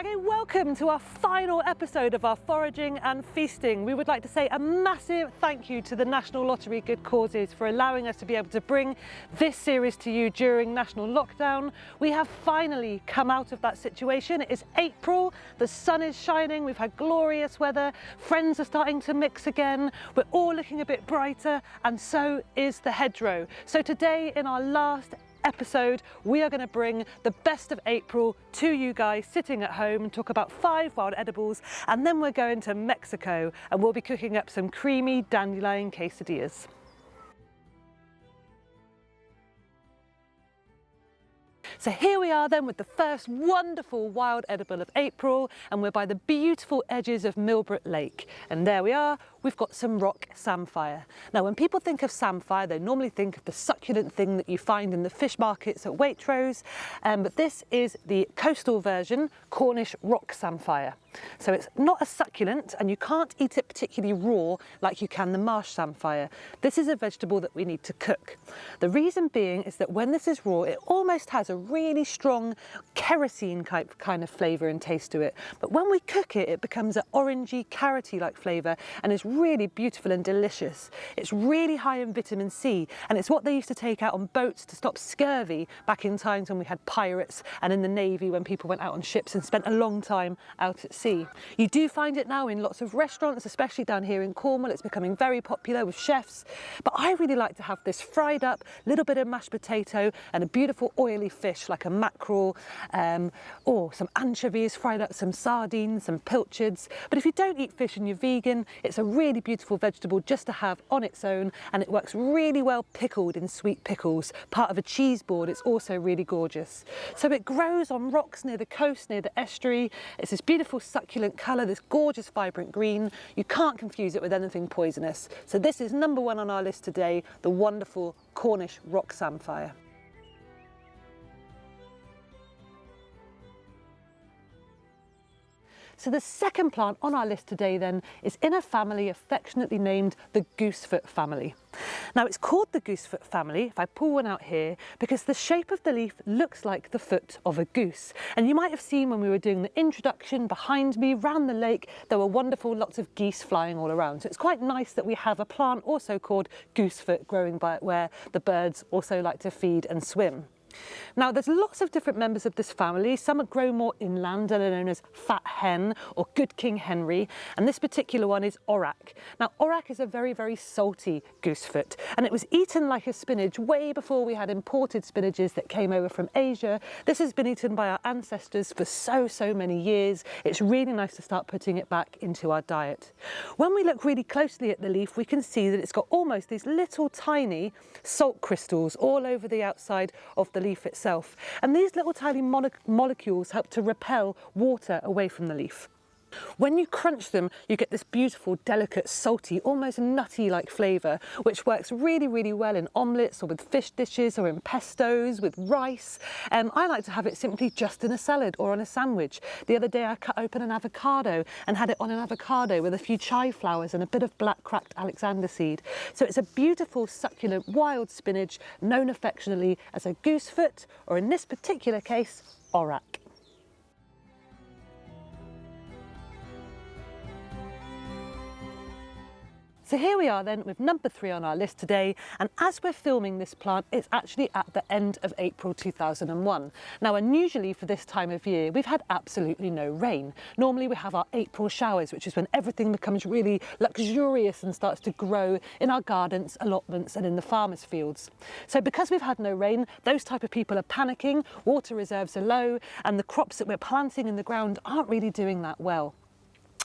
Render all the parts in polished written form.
Okay, welcome to our final episode of our foraging and feasting. We would like to say a massive thank you to the National Lottery Good Causes for allowing us to be able to bring this series to you during national lockdown. We have finally come out of that situation. It is April, the sun is shining, we've had glorious weather, friends are starting to mix again, we're all looking a bit brighter, and so is the hedgerow. So today, in our last episode, we are going to bring the best of April to you guys sitting at home and talk about 5 wild edibles, and then we're going to Mexico and we'll be cooking up some creamy dandelion quesadillas. So here we are then with the first wonderful wild edible of April, and we're by the beautiful edges of Milbrook Lake. And there we are, we've got some rock samphire. Now when people think of samphire, they normally think of the succulent thing that you find in the fish markets at Waitrose, but this is the coastal version, Cornish rock samphire. So it's not a succulent, and you can't eat it particularly raw like you can the marsh samphire. This is a vegetable that we need to cook. The reason being is that when this is raw, it almost has a really strong kerosene kind of flavour and taste to it. But when we cook it, it becomes an orangey, carroty like flavour and is really beautiful and delicious. It's really high in vitamin C, and it's what they used to take out on boats to stop scurvy back in times when we had pirates and in the Navy when people went out on ships and spent a long time out at sea. You do find it now in lots of restaurants, especially down here in Cornwall. It's becoming very popular with chefs, but I really like to have this fried up, little bit of mashed potato and a beautiful oily fish like a mackerel, or some anchovies fried up, some sardines, some pilchards. But if you don't eat fish and you're vegan, it's a really beautiful vegetable just to have on its own, and it works really well pickled in sweet pickles. Part of a cheese board, it's also really gorgeous. So it grows on rocks near the coast, near the estuary. It's this beautiful succulent colour, this gorgeous vibrant green. You can't confuse it with anything poisonous. So this is number 1 on our list today, the wonderful Cornish rock samphire. So the second plant on our list today then is in a family affectionately named the Goosefoot family. Now it's called the Goosefoot family, if I pull one out here, because the shape of the leaf looks like the foot of a goose. And you might have seen when we were doing the introduction behind me round the lake, there were wonderful lots of geese flying all around. So it's quite nice that we have a plant also called Goosefoot growing by it, where the birds also like to feed and swim. Now there's lots of different members of this family. Some grow more inland and are known as fat hen or good King Henry, and this particular one is orak. Now orak is a very, very salty goosefoot, and it was eaten like a spinach way before we had imported spinaches that came over from Asia. This has been eaten by our ancestors for so many years. It's really nice to start putting it back into our diet. When we look really closely at the leaf, we can see that it's got almost these little tiny salt crystals all over the outside of the leaf itself, and these little tiny molecules help to repel water away from the leaf. When you crunch them, you get this beautiful, delicate, salty, almost nutty-like flavour, which works really, really well in omelettes or with fish dishes or in pestos, with rice. I like to have it simply just in a salad or on a sandwich. The other day I cut open an avocado and had it on an avocado with a few chive flowers and a bit of black cracked Alexander seed. So it's a beautiful, succulent, wild spinach known affectionately as a goosefoot, or in this particular case, orak. So here we are then with number 3 on our list today, and as we're filming this plant, it's actually at the end of April 2001. Now unusually for this time of year, we've had absolutely no rain. Normally we have our April showers, which is when everything becomes really luxurious and starts to grow in our gardens, allotments and in the farmers' fields. So because we've had no rain, those type of people are panicking, water reserves are low, and the crops that we're planting in the ground aren't really doing that well.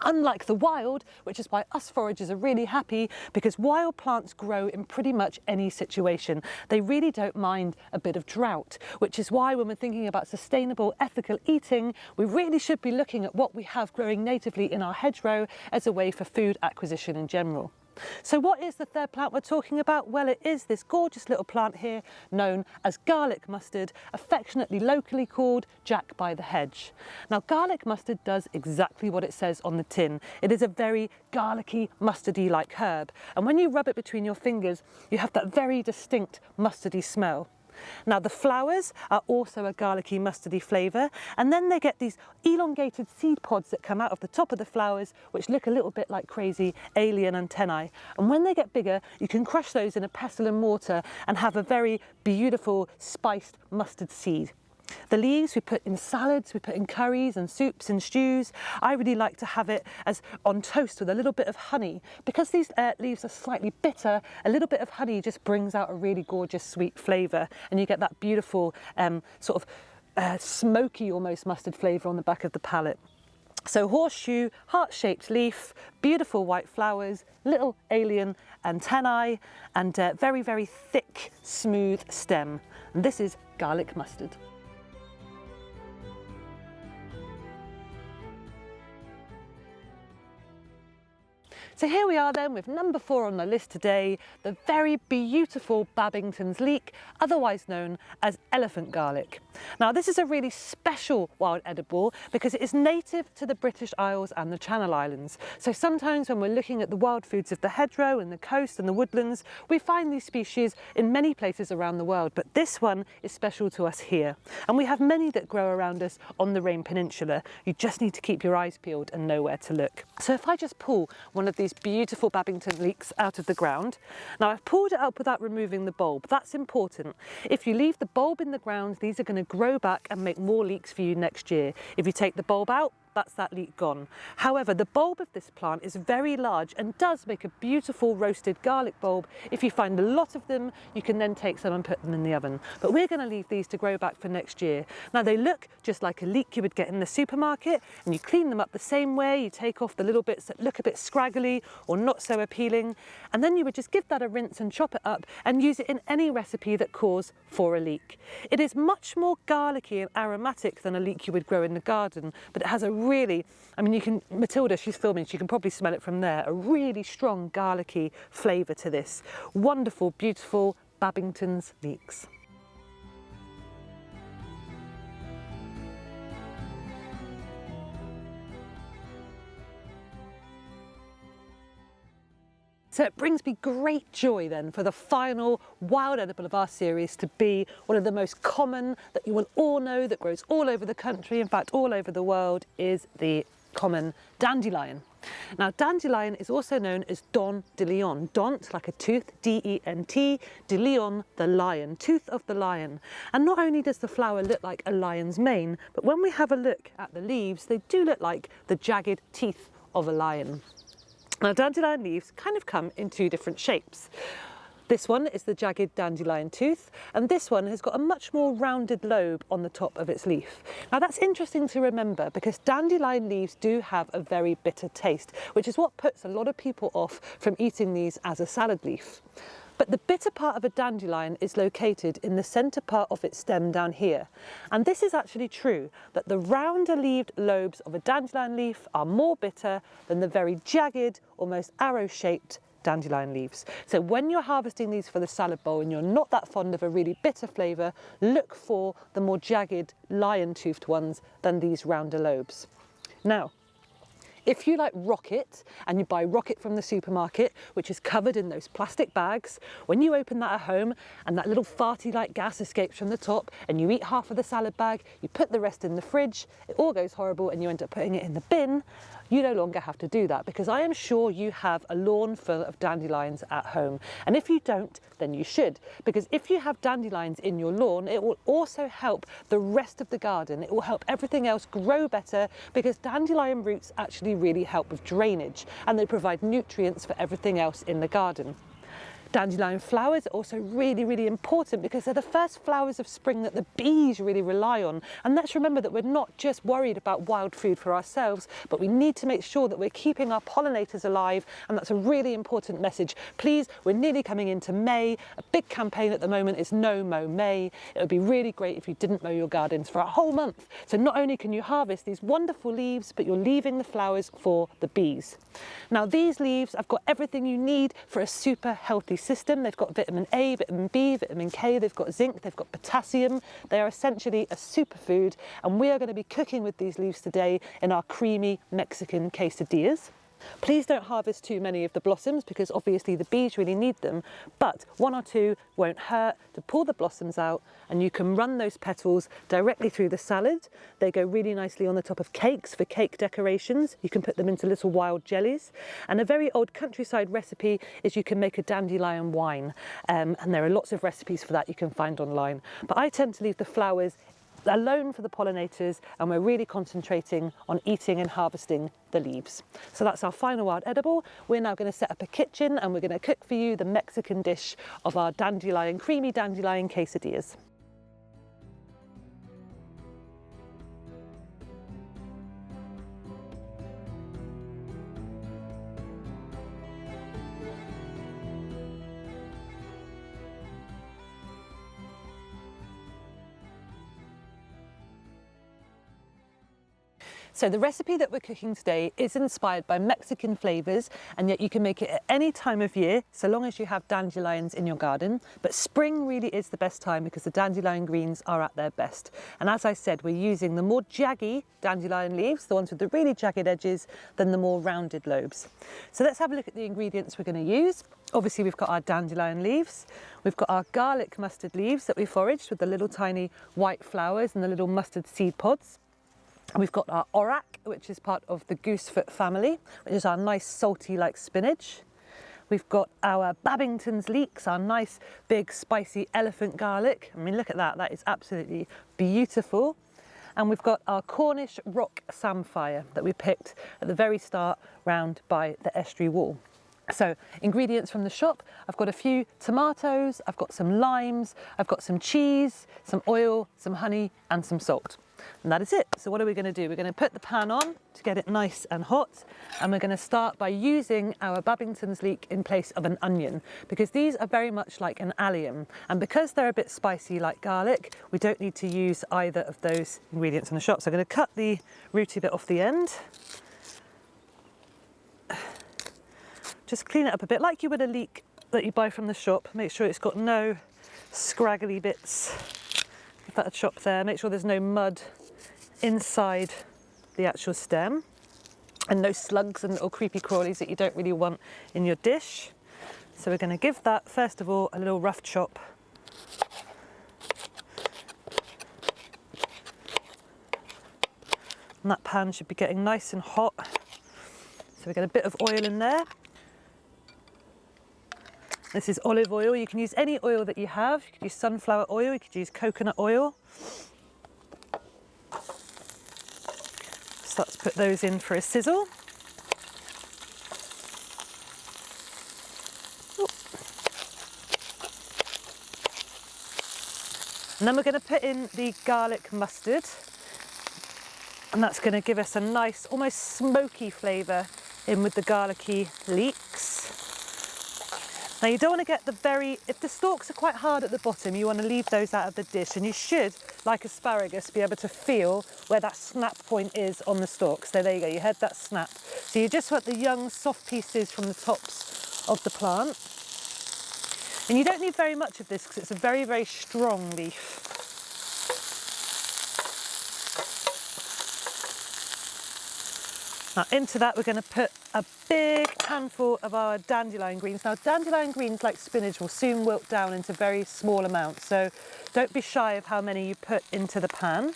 Unlike the wild, which is why us foragers are really happy, because wild plants grow in pretty much any situation. They really don't mind a bit of drought, which is why when we're thinking about sustainable, ethical eating, we really should be looking at what we have growing natively in our hedgerow as a way for food acquisition in general. So what is the third plant we're talking about? Well, it is this gorgeous little plant here known as garlic mustard, affectionately locally called Jack by the Hedge. Now garlic mustard does exactly what it says on the tin. It is a very garlicky, mustardy like herb, and when you rub it between your fingers you have that very distinct mustardy smell. Now the flowers are also a garlicky mustardy flavour, and then they get these elongated seed pods that come out of the top of the flowers which look a little bit like crazy alien antennae, and when they get bigger you can crush those in a pestle and mortar and have a very beautiful spiced mustard seed. The leaves we put in salads, we put in curries and soups and stews. I really like to have it as on toast with a little bit of honey. Because these leaves are slightly bitter, a little bit of honey just brings out a really gorgeous sweet flavour, and you get that beautiful sort of smoky almost mustard flavour on the back of the palate. So horseshoe, heart-shaped leaf, beautiful white flowers, little alien antennae, and very, very thick, smooth stem. And this is garlic mustard. So here we are then with number 4 on the list today, the very beautiful Babington's leek, otherwise known as elephant garlic. Now this is a really special wild edible because it is native to the British Isles and the Channel Islands. So sometimes when we're looking at the wild foods of the hedgerow and the coast and the woodlands, we find these species in many places around the world, but this one is special to us here. And we have many that grow around us on the Rame Peninsula. You just need to keep your eyes peeled and know where to look. So if I just pull one of these beautiful Babington leeks out of the ground. Now I've pulled it up without removing the bulb. That's important. If you leave the bulb in the ground, these are going to grow back and make more leeks for you next year. If you take the bulb out, that's that leek gone. However, the bulb of this plant is very large and does make a beautiful roasted garlic bulb. If you find a lot of them, you can then take some and put them in the oven. But we're going to leave these to grow back for next year. Now they look just like a leek you would get in the supermarket, and you clean them up the same way. You take off the little bits that look a bit scraggly or not so appealing, and then you would just give that a rinse and chop it up and use it in any recipe that calls for a leek. It is much more garlicky and aromatic than a leek you would grow in the garden, but it has a really, I mean, you can, Matilda, she's filming, she can probably smell it from there, a really strong garlicky flavour to this. Wonderful, beautiful Babington's leeks. So it brings me great joy then for the final wild edible of our series to be one of the most common that you will all know, that grows all over the country, in fact all over the world, is the common dandelion. Now dandelion is also known as don de leon, dont like a tooth, D-E-N-T, de leon the lion, tooth of the lion. And not only does the flower look like a lion's mane, but when we have a look at the leaves, they do look like the jagged teeth of a lion. Now dandelion leaves kind of come in 2 different shapes. This one is the jagged dandelion tooth, and this one has got a much more rounded lobe on the top of its leaf. Now that's interesting to remember because dandelion leaves do have a very bitter taste, which is what puts a lot of people off from eating these as a salad leaf. But the bitter part of a dandelion is located in the centre part of its stem down here. And this is actually true, that the rounder leaved lobes of a dandelion leaf are more bitter than the very jagged, almost arrow-shaped dandelion leaves. So when you're harvesting these for the salad bowl and you're not that fond of a really bitter flavour, look for the more jagged lion-toothed ones than these rounder lobes. Now, if you like rocket and you buy rocket from the supermarket, which is covered in those plastic bags, when you open that at home and that little farty like gas escapes from the top and you eat half of the salad bag, you put the rest in the fridge, it all goes horrible and you end up putting it in the bin, you no longer have to do that because I am sure you have a lawn full of dandelions at home. And if you don't, then you should, because if you have dandelions in your lawn, it will also help the rest of the garden. It will help everything else grow better because dandelion roots actually really help with drainage and they provide nutrients for everything else in the garden. Dandelion flowers are also really, really important because they're the first flowers of spring that the bees really rely on. And let's remember that we're not just worried about wild food for ourselves, but we need to make sure that we're keeping our pollinators alive, and that's a really important message. Please, we're nearly coming into May. A big campaign at the moment is No Mow May. It would be really great if you didn't mow your gardens for a whole month. So not only can you harvest these wonderful leaves, but you're leaving the flowers for the bees. Now these leaves have got everything you need for a super healthy system. They've got vitamin A, vitamin B, vitamin K, they've got zinc, they've got potassium. They are essentially a superfood, and we are going to be cooking with these leaves today in our creamy Mexican quesadillas. Please don't harvest too many of the blossoms because obviously the bees really need them, but 1 or 2 won't hurt to pull the blossoms out, and you can run those petals directly through the salad. They go really nicely on the top of cakes for cake decorations. You can put them into little wild jellies. And a very old countryside recipe is you can make a dandelion wine. And there are lots of recipes for that you can find online. But I tend to leave the flowers alone for the pollinators, and we're really concentrating on eating and harvesting the leaves. So that's our final wild edible. We're now going to set up a kitchen and we're going to cook for you the Mexican dish of our dandelion, creamy dandelion quesadillas. So the recipe that we're cooking today is inspired by Mexican flavours, and yet you can make it at any time of year, so long as you have dandelions in your garden. But spring really is the best time because the dandelion greens are at their best. And as I said, we're using the more jaggy dandelion leaves, the ones with the really jagged edges, than the more rounded lobes. So let's have a look at the ingredients we're going to use. Obviously we've got our dandelion leaves, we've got our garlic mustard leaves that we foraged with the little tiny white flowers and the little mustard seed pods. And we've got our orac, which is part of the Goosefoot family, which is our nice salty like spinach. We've got our Babington's leeks, our nice big spicy elephant garlic. I mean, look at that, that is absolutely beautiful. And we've got our Cornish rock Sandfire that we picked at the very start round by the estuary wall. So ingredients from the shop, I've got a few tomatoes, I've got some limes, I've got some cheese, some oil, some honey and some salt. And that is it. So what are we going to do? We're going to put the pan on to get it nice and hot, and we're going to start by using our Babington's leek in place of an onion, because these are very much like an allium, and because they're a bit spicy like garlic, we don't need to use either of those ingredients in the shop. So I'm going to cut the rooty bit off the end. Just clean it up a bit like you would a leek that you buy from the shop. Make sure it's got no scraggly bits. Give that a chop there. Make sure there's no mud inside the actual stem and no slugs and little creepy crawlies that you don't really want in your dish. So we're going to give that first of all a little rough chop. And that pan should be getting nice and hot. So we get a bit of oil in there. This is olive oil. You can use any oil that you have. You could use sunflower oil, you could use coconut oil. Start to put those in for a sizzle. And then we're going to put in the garlic mustard. And that's going to give us a nice, almost smoky flavour in with the garlicky leeks. Now you don't want to get if the stalks are quite hard at the bottom, you want to leave those out of the dish, and you should, like asparagus, be able to feel where that snap point is on the stalks. So there you go, you heard that snap. So you just want the young soft pieces from the tops of the plant. And you don't need very much of this because it's a very, very strong leaf. Now into that we're going to put a big handful of our dandelion greens. Now dandelion greens, like spinach, will soon wilt down into very small amounts, so don't be shy of how many you put into the pan. And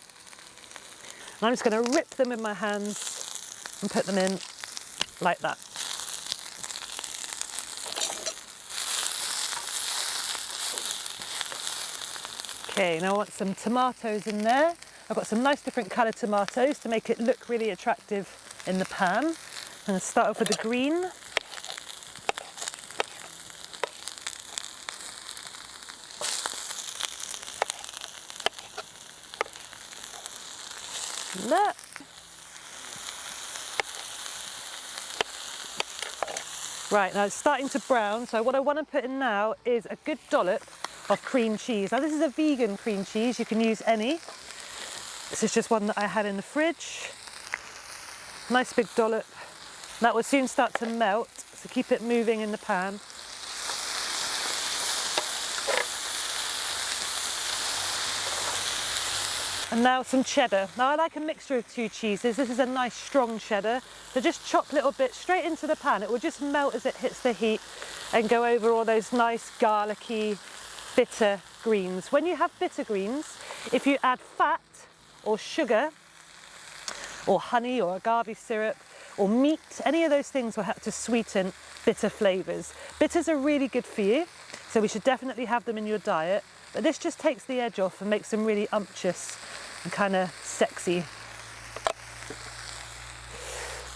I'm just going to rip them in my hands and put them in like that. Okay, now I want some tomatoes in there. I've got some nice different coloured tomatoes to make it look really attractive in the pan. I'm going to start off with the green. That. Right, now it's starting to brown, so what I want to put in now is a good dollop of cream cheese. Now this is a vegan cream cheese, you can use any. This is just one that I had in the fridge. Nice big dollop. That will soon start to melt, so keep it moving in the pan. And now some cheddar. Now I like a mixture of two cheeses. This is a nice strong cheddar. So just chop little bits straight into the pan. It will just melt as it hits the heat and go over all those nice garlicky, bitter greens. When you have bitter greens, if you add fat or sugar or honey or agave syrup or meat, any of those things will help to sweeten bitter flavours. Bitters are really good for you, so we should definitely have them in your diet. But this just takes the edge off and makes them really umptuous and kind of sexy.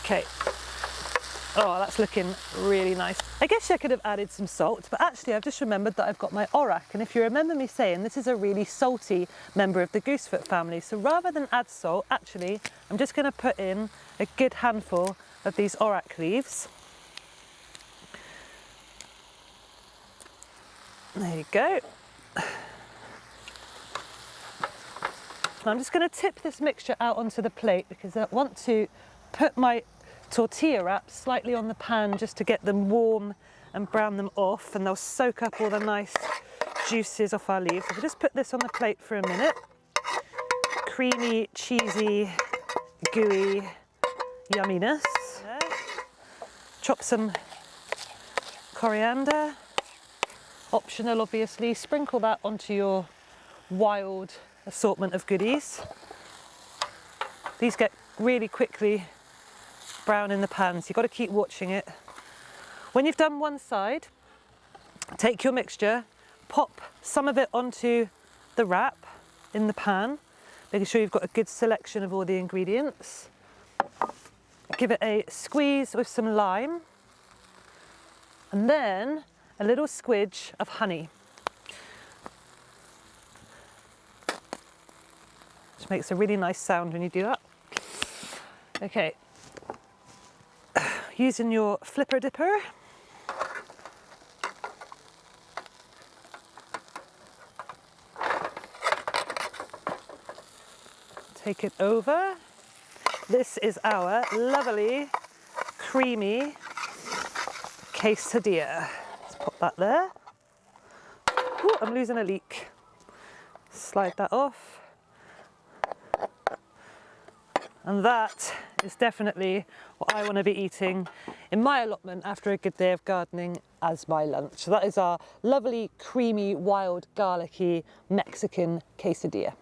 Okay. Oh, that's looking really nice. I guess I could have added some salt, but actually I've just remembered that I've got my aurak. And if you remember me saying, this is a really salty member of the goosefoot family. So rather than add salt, actually, I'm just going to put in a good handful of these aurak leaves. There you go. I'm just going to tip this mixture out onto the plate because I want to put my tortilla wraps slightly on the pan just to get them warm and brown them off, and they'll soak up all the nice juices off our leaves. So we'll just put this on the plate for a minute. Creamy, cheesy, gooey yumminess. Chop some coriander, optional obviously. Sprinkle that onto your wild assortment of goodies. These get really quickly brown in the pan, so you've got to keep watching it. When you've done one side, take your mixture, pop some of it onto the wrap in the pan, making sure you've got a good selection of all the ingredients. Give it a squeeze with some lime, and then a little squidge of honey. Which makes a really nice sound when you do that. Okay. Using your flipper dipper, take it over. This is our lovely, creamy quesadilla. Let's pop that there. Ooh, I'm losing a leak. Slide that off. And that is definitely what I want to be eating in my allotment after a good day of gardening as my lunch. So that is our lovely, creamy, wild, garlicky Mexican quesadilla.